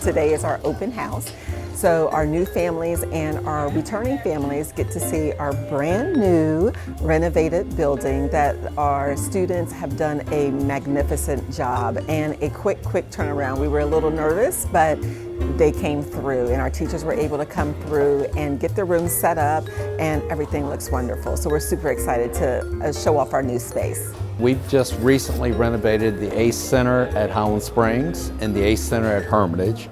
Today is our open house. So our new families and our returning families get to see our brand new renovated building that our students have done a magnificent job and a quick turnaround. We were a little nervous, but they came through and our teachers were able to come through and get the rooms set up and everything looks wonderful. So we're super excited to show off our new space. We've just recently renovated the ACE Center at Highland Springs and the ACE Center at Hermitage.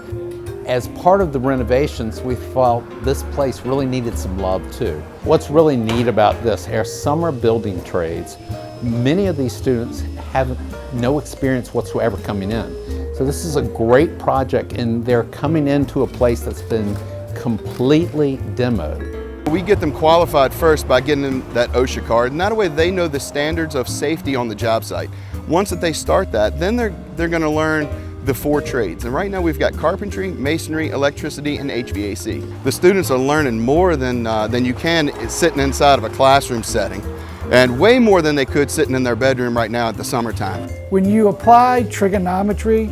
As part of the renovations, we felt this place really needed some love too. What's really neat about this, our summer building trades, many of these students have no experience whatsoever coming in. So this is a great project and they're coming into a place that's been completely demoed. We get them qualified first by getting them that OSHA card, and that way they know the standards of safety on the job site. Once that they start that, then they're going to learn the 4 trades. And right now we've got carpentry, masonry, electricity, and HVAC. The students are learning more than you can sitting inside of a classroom setting, and way more than they could sitting in their bedroom right now at the summertime. When you apply trigonometry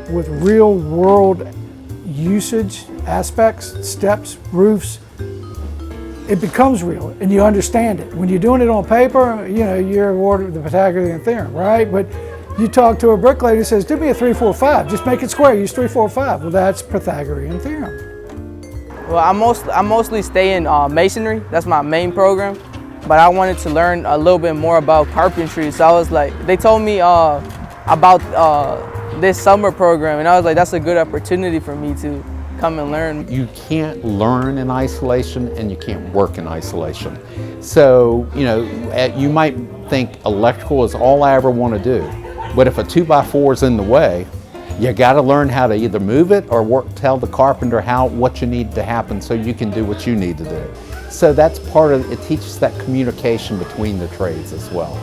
with real world usage aspects, steps, roofs, it becomes real and you understand it. When you're doing it on paper, you know, you're awarded the Pythagorean theorem, right? But you talk to a bricklayer who says, do me a 3, 4, 5, just make it square, use 3, 4, 5. Well, that's Pythagorean theorem. Well, I mostly stay in masonry, that's my main program, but I wanted to learn a little bit more about carpentry, so I was like, they told me about this summer program, and I was like, that's a good opportunity for me to come and learn. You can't learn in isolation and you can't work in isolation. So, you know, you might think electrical is all I ever want to do. But if a 2x4 is in the way, you got to learn how to either move it or tell the carpenter what you need to happen so you can do what you need to do. So that's part of it, teaches that communication between the trades as well.